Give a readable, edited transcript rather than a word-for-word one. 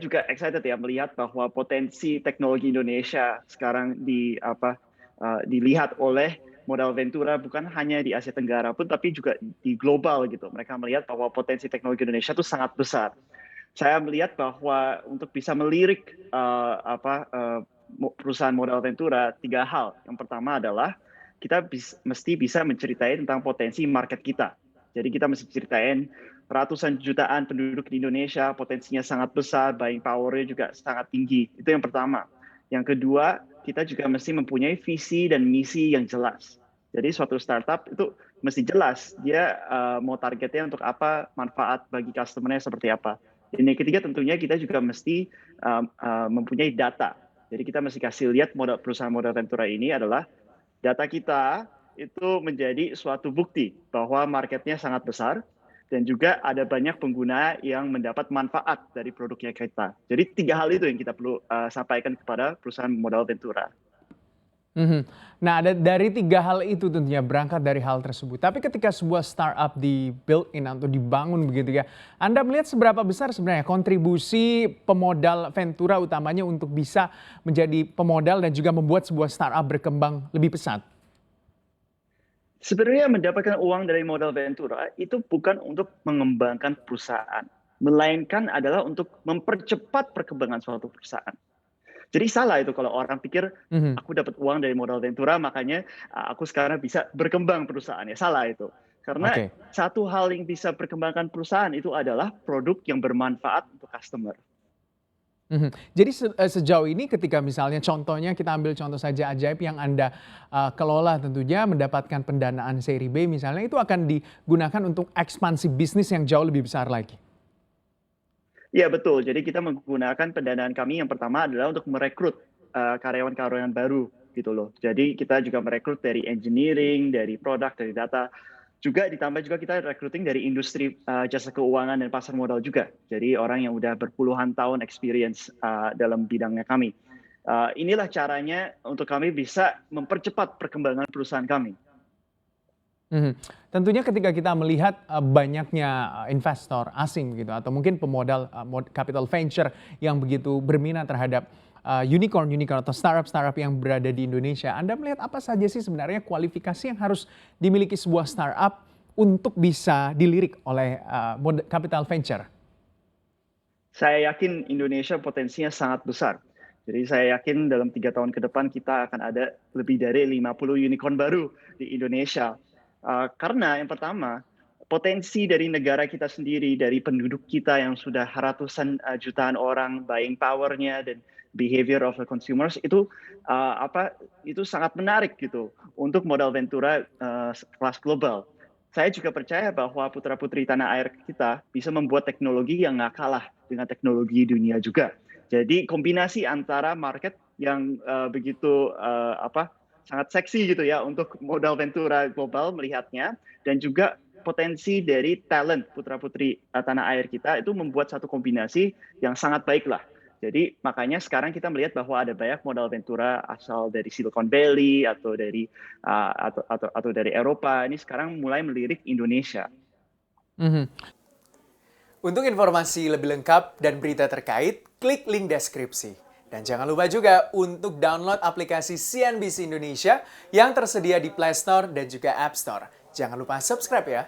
juga excited ya melihat bahwa potensi teknologi Indonesia sekarang dilihat oleh modal Ventura bukan hanya di Asia Tenggara pun tapi juga di global gitu. Mereka melihat bahwa potensi teknologi Indonesia itu sangat besar. Saya melihat bahwa untuk bisa melirik perusahaan modal Ventura, 3 hal. Yang pertama adalah kita mesti bisa menceritain tentang potensi market kita. Jadi kita mesti ceritain ratusan jutaan penduduk di Indonesia, potensinya sangat besar, buying power-nya juga sangat tinggi. Itu yang pertama. Yang kedua, kita juga mesti mempunyai visi dan misi yang jelas. Jadi suatu startup itu mesti jelas dia mau targetnya untuk apa, manfaat bagi customer-nya seperti apa. Dan yang ketiga tentunya kita juga mesti mempunyai data. Jadi kita mesti kasih lihat perusahaan modal Ventura ini adalah data kita itu menjadi suatu bukti bahwa marketnya sangat besar dan juga ada banyak pengguna yang mendapat manfaat dari produknya kita. Jadi 3 hal itu yang kita perlu sampaikan kepada perusahaan modal Ventura. Mhm. Nah, dari 3 hal itu tentunya berangkat dari hal tersebut. Tapi ketika sebuah startup di-build-in atau dibangun begitu ya, Anda melihat seberapa besar sebenarnya kontribusi pemodal Ventura utamanya untuk bisa menjadi pemodal dan juga membuat sebuah startup berkembang lebih pesat? Sebenarnya mendapatkan uang dari modal Ventura itu bukan untuk mengembangkan perusahaan, melainkan adalah untuk mempercepat perkembangan suatu perusahaan. Jadi salah itu kalau orang pikir, Mhm. aku dapat uang dari modal Ventura makanya aku sekarang bisa berkembang perusahaannya, salah itu. Karena Oke. satu hal yang bisa perkembangkan perusahaan itu adalah produk yang bermanfaat untuk customer. Mhm. Jadi sejauh ini ketika misalnya contohnya kita ambil contoh saja ajaib yang Anda, kelola tentunya mendapatkan pendanaan seri B misalnya itu akan digunakan untuk ekspansi bisnis yang jauh lebih besar lagi? Iya betul, jadi kita menggunakan pendanaan kami yang pertama adalah untuk merekrut karyawan-karyawan baru gitu loh. Jadi kita juga merekrut dari engineering, dari produk, dari data. Juga ditambah juga kita recruiting dari industri jasa keuangan dan pasar modal juga. Jadi orang yang udah berpuluhan tahun experience dalam bidangnya kami. Inilah caranya untuk kami bisa mempercepat perkembangan perusahaan kami. Mhm. Tentunya ketika kita melihat, banyaknya, investor asing gitu atau mungkin pemodal, capital venture yang begitu berminat terhadap, unicorn-unicorn atau startup-startup yang berada di Indonesia, Anda melihat apa saja sih sebenarnya kualifikasi yang harus dimiliki sebuah startup untuk bisa dilirik oleh, capital venture? Saya yakin Indonesia potensinya sangat besar. Jadi saya yakin dalam 3 tahun ke depan kita akan ada lebih dari 50 unicorn baru di Indonesia. Karena yang pertama, potensi dari negara kita sendiri, dari penduduk kita yang sudah ratusan jutaan orang, buying power-nya dan behavior of the consumers itu sangat menarik gitu untuk modal Ventura kelas global. Saya juga percaya bahwa putra-putri tanah air kita bisa membuat teknologi yang nggak kalah dengan teknologi dunia juga. Jadi kombinasi antara market yang begitu sangat seksi gitu ya untuk modal Ventura global melihatnya dan juga potensi dari talent putra-putri tanah air kita itu membuat satu kombinasi yang sangat baik lah. Jadi makanya sekarang kita melihat bahwa ada banyak modal Ventura asal dari Silicon Valley atau dari dari Eropa ini sekarang mulai melirik Indonesia. Mhm. Untuk informasi lebih lengkap dan berita terkait, klik link deskripsi. Dan jangan lupa juga untuk download aplikasi CNBC Indonesia yang tersedia di Play Store dan juga App Store. Jangan lupa subscribe ya.